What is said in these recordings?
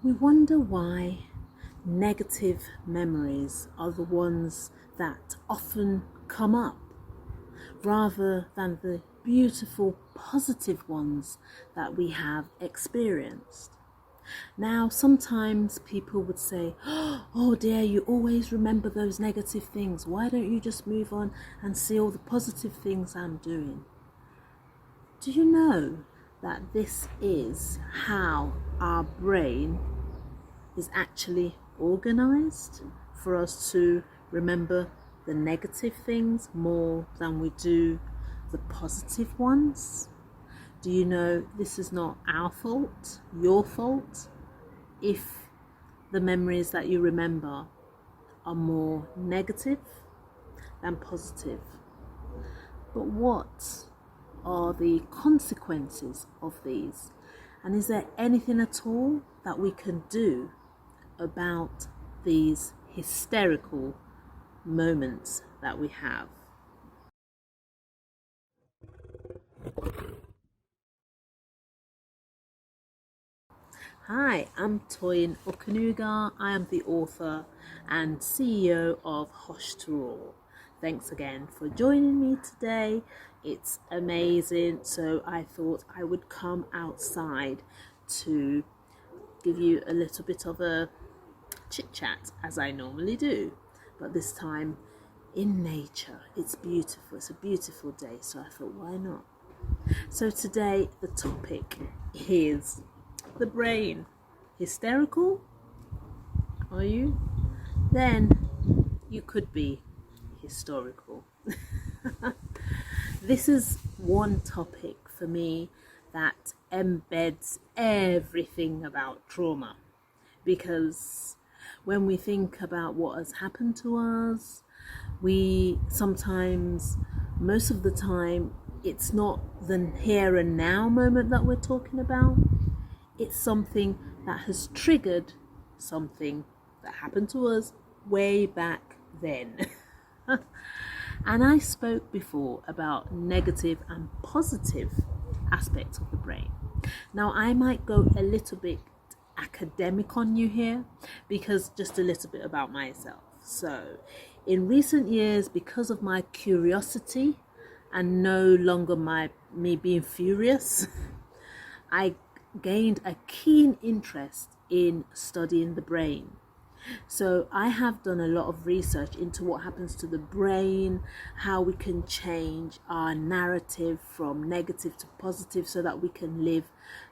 We wonder why negative memories are the ones that often come up rather than the beautiful positive ones that we have experienced. Now, sometimes people would say, oh dear, you always remember those negative things. Why don't you just move on and see all the positive things I'm doing? Do you know that this is how our brain is actually organized for us to remember the negative things more than we do the positive ones? Do you know this is not our fault, your fault, if the memories that you remember are more negative than positive? But what are the consequences of these? And is there anything at all that we can do about these hysterical moments that we have? Hi, I'm Toyin Okanuga. I am the author and CEO of Hysterical. Thanks again for joining me today. It's amazing. So I thought I would come outside to give you a little bit of a chit chat as I normally do, but this time in nature. It's beautiful. It's a beautiful day, so I thought, why not? So today the topic is the brain. Hysterical? Are you? Then you could be historical. This is one topic for me that embeds everything about trauma, because when we think about what has happened to us, we sometimes, most of the time, it's not the here and now moment that we're talking about. It's something that has triggered something that happened to us way back then. And I spoke before about negative and positive aspects of the brain. Now, I might go a little bit academic on you here, because just a little bit about myself. So, in recent years, because of my curiosity and no longer me being furious, I gained a keen interest in studying the brain. So I have done a lot of research into what happens to the brain, how we can change our narrative from negative to positive so that we can live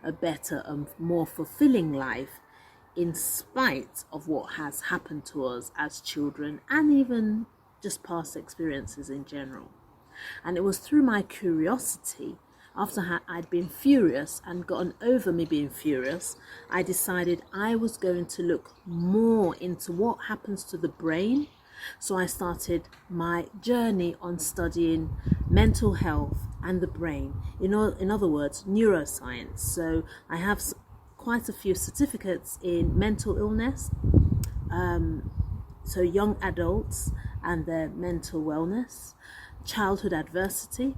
a better and more fulfilling life in spite of what has happened to us as children and even just past experiences in general. And it was through my curiosity, after I'd been furious and gotten over me being furious, I decided I was going to look more into what happens to the brain. So I started my journey on studying mental health and the brain. In other words, neuroscience. So I have quite a few certificates in mental illness, so young adults and their mental wellness, childhood adversity,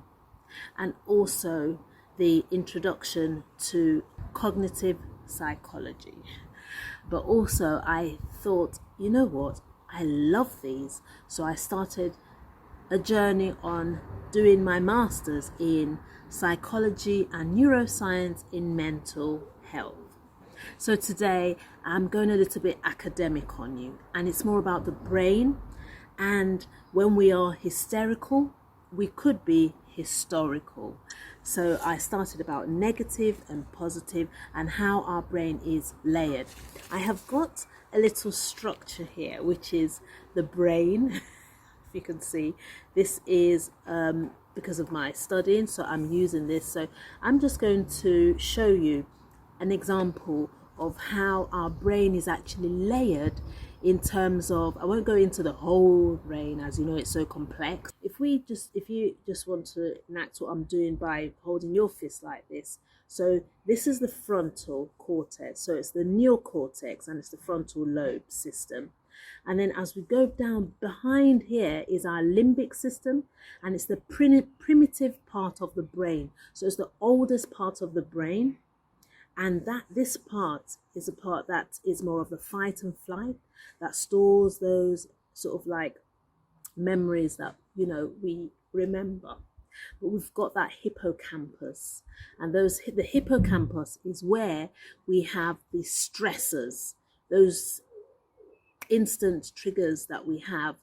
and also the introduction to cognitive psychology. But also I thought, you know what, I love these, so I started a journey on doing my master's in psychology and neuroscience in mental health. So today I'm going a little bit academic on you, and it's more about the brain. And when we are hysterical, we could be historical. So I started about negative and positive and how our brain is layered. I have got a little structure here, which is the brain. If you can see, this is because of my studying, so I'm using this. So I'm just going to show you an example of how our brain is actually layered in terms of, I won't go into the whole brain, as you know, it's so complex. If you just want to enact what I'm doing by holding your fist like this. So this is the frontal cortex. So it's the neocortex and it's the frontal lobe system. And then as we go down behind here is our limbic system, and it's the primitive part of the brain. So it's the oldest part of the brain. And that this part is a part that is more of the fight and flight, that stores those sort of like memories that, we remember. But we've got that hippocampus, and the hippocampus is where we have the stressors, those instant triggers that we have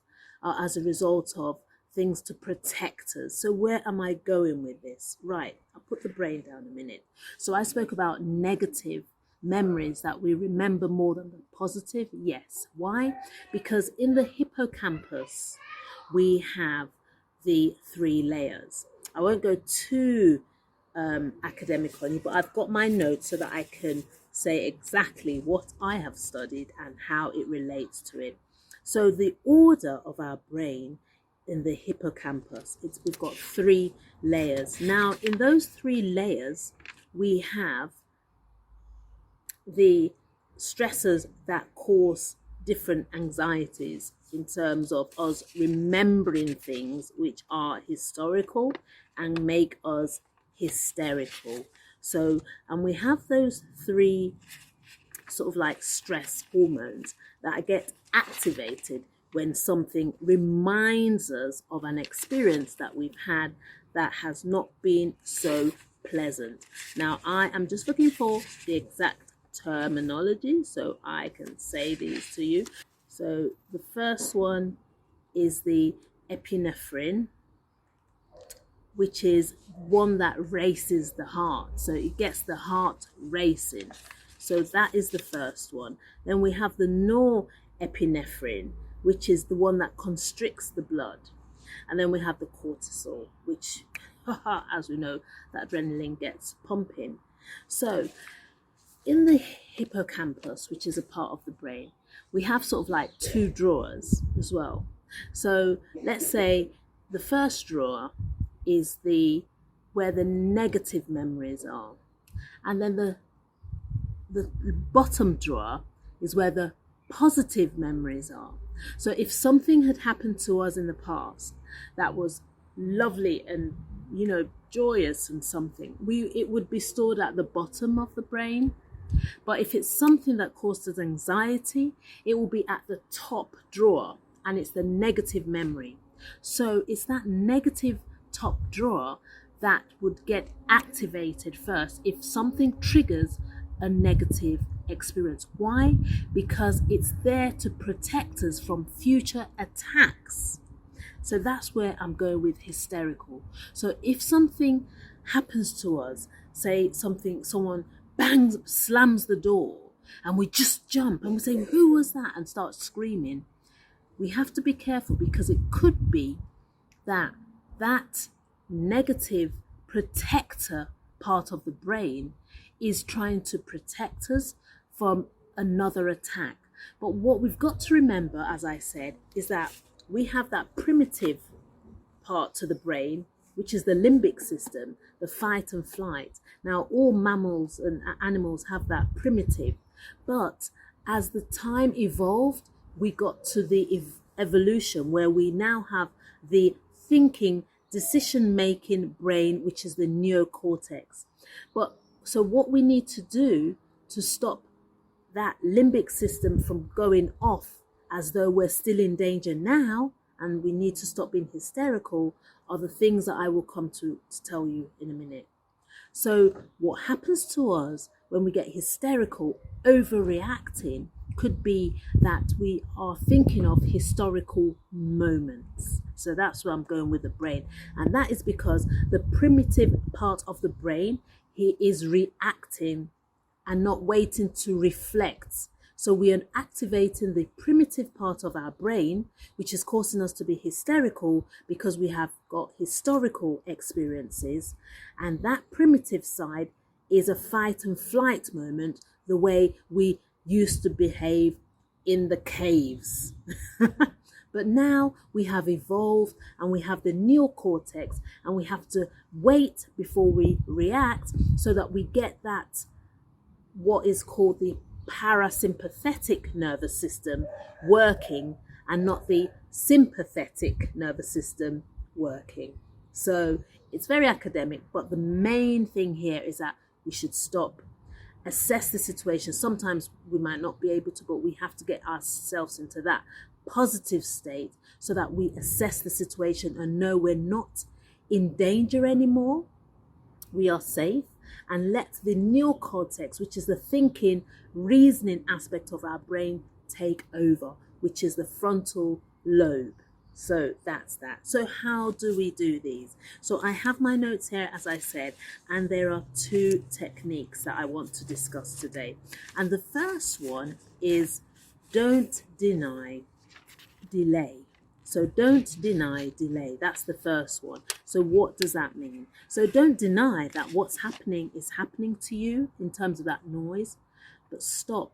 as a result of things to protect us. So where am I going with this? Right, I'll put the brain down a minute. So I spoke about negative memories that we remember more than the positive. Yes. Why? Because in the hippocampus, we have the 3 layers. I won't go too academic on you, but I've got my notes so that I can say exactly what I have studied and how it relates to it. So the order of our brain in the hippocampus, we've got 3 layers. Now, in those 3 layers, we have the stressors that cause different anxieties in terms of us remembering things which are historical and make us hysterical. So, and we have those 3 sort of like stress hormones that get activated when something reminds us of an experience that we've had that has not been so pleasant. Now, I am just looking for the exact terminology so I can say these to you. So the first one is the epinephrine, which is one that races the heart. So it gets the heart racing. So that is the first one. Then we have the norepinephrine, which is the one that constricts the blood. And then we have the cortisol, which, as we know, that adrenaline gets pumping. So in the hippocampus, which is a part of the brain, we have sort of like 2 drawers as well. So let's say the first drawer is where the negative memories are, and then the bottom drawer is where the positive memories are. So if something had happened to us in the past that was lovely and joyous and something, it would be stored at the bottom of the brain. But if it's something that caused us anxiety, it will be at the top drawer, and it's the negative memory. So it's that negative top drawer that would get activated first if something triggers a negative experience. Why? Because it's there to protect us from future attacks. So that's where I'm going with hysterical. So if something happens to us, say someone slams the door, and we just jump and we say, "Who was that?" and start screaming, we have to be careful, because it could be that negative protector part of the brain is trying to protect us from another attack. But what we've got to remember, as I said, is that we have that primitive part to the brain, which is the limbic system, the fight and flight. Now, all mammals and animals have that primitive, but as the time evolved, we got to the evolution where we now have the thinking, decision-making brain, which is the neocortex. But so what we need to do to stop that limbic system from going off as though we're still in danger now, and we need to stop being hysterical, are the things that I will come to tell you in a minute. So what happens to us when we get hysterical, overreacting, could be that we are thinking of historical moments. So that's where I'm going with the brain. And that is because the primitive part of the brain, he is reacting and not waiting to reflect. So we are activating the primitive part of our brain, which is causing us to be hysterical because we have got historical experiences. And that primitive side is a fight and flight moment, the way we used to behave in the caves. But now we have evolved and we have the neocortex, and we have to wait before we react so that we get that, what is called the parasympathetic nervous system working, and not the sympathetic nervous system working. So it's very academic, but the main thing here is that we should stop assess the situation. Sometimes we might not be able to, but we have to get ourselves into that positive state so that we assess the situation and know we're not in danger anymore. We are safe, and let the neocortex, which is the thinking, reasoning aspect of our brain, take over, which is the frontal lobe. So that's that. So how do we do these? So I have my notes here, as I said, and there are 2 techniques that I want to discuss today. And the first one is don't deny, delay. So don't deny, delay. That's the first one. So what does that mean? So don't deny that what's happening is happening to you in terms of that noise, but stop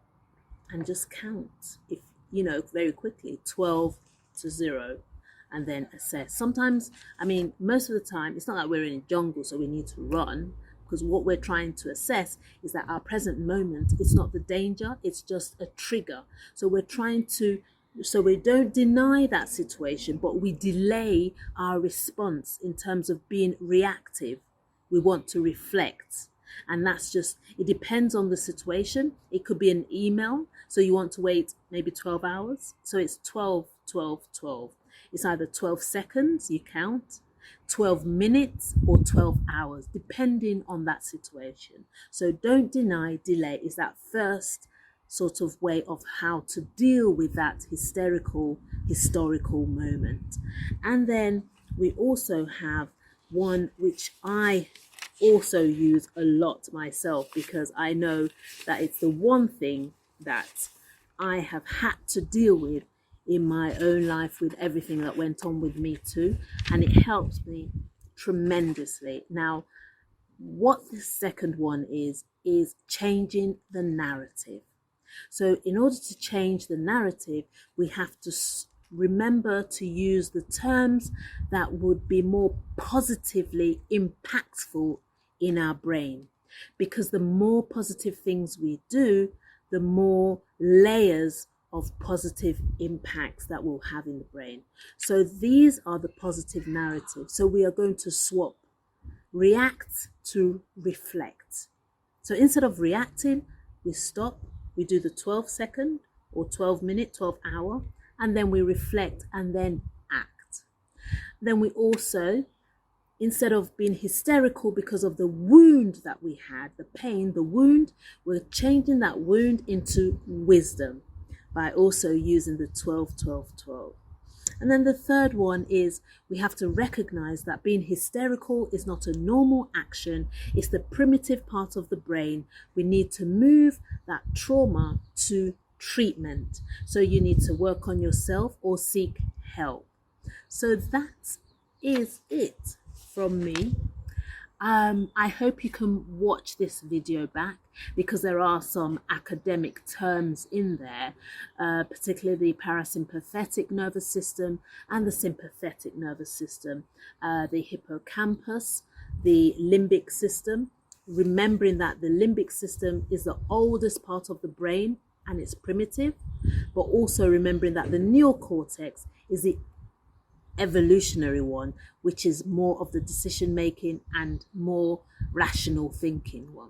and just count, if you know, very quickly, 12 to 0, and then assess. Sometimes, I mean, most of the time, it's not like we're in a jungle, so we need to run, because what we're trying to assess is that our present moment, it's not the danger, it's just a trigger. So we're trying to, so we don't deny that situation, but we delay our response in terms of being reactive. We want to reflect. And that's just, it depends on the situation. It could be an email, so you want to wait maybe 12 hours. So it's 12, 12, 12. It's either 12 seconds, you count, 12 minutes, or 12 hours, depending on that situation. So don't deny, delay is that first sort of way of how to deal with that historical moment. And then we also have one which I also use a lot myself, because I know that it's the one thing that I have had to deal with in my own life, with everything that went on with me too, and it helps me tremendously. Now, what the second one is changing the narrative. So in order to change the narrative, we have to remember to use the terms that would be more positively impactful in our brain, because the more positive things we do, the more layers of positive impacts that we'll have in the brain. So these are the positive narratives. So we are going to swap react to reflect. So instead of reacting, we stop, we do the 12-second or 12-minute, 12-hour, and then we reflect and then act. Then we also, instead of being hysterical because of the wound that we had, the pain, the wound, we're changing that wound into wisdom by also using the 12, 12, 12. And then the third one is we have to recognize that being hysterical is not a normal action. It's the primitive part of the brain. We need to move that trauma to treatment. So you need to work on yourself or seek help. So that is it from me. I hope you can watch this video back, because there are some academic terms in there, particularly the parasympathetic nervous system and the sympathetic nervous system, the hippocampus, the limbic system, remembering that the limbic system is the oldest part of the brain and it's primitive, but also remembering that the neocortex is the evolutionary one, which is more of the decision making and more rational thinking one.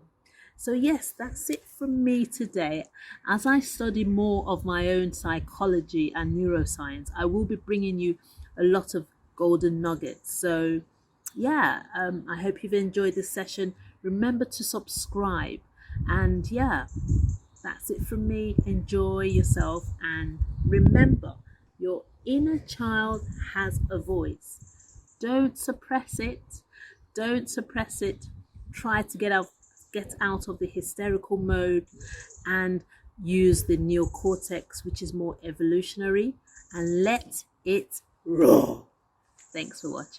So yes, that's it from me today. As I study more of my own psychology and neuroscience, I will be bringing you a lot of golden nuggets. So yeah, I hope you've enjoyed this session. Remember to subscribe, and yeah, that's it from me. Enjoy yourself, and remember, your inner child has a voice. Don't suppress it. Don't suppress it. Try to get out of the hysterical mode and use the neocortex, which is more evolutionary, and let it roar. Thanks for watching.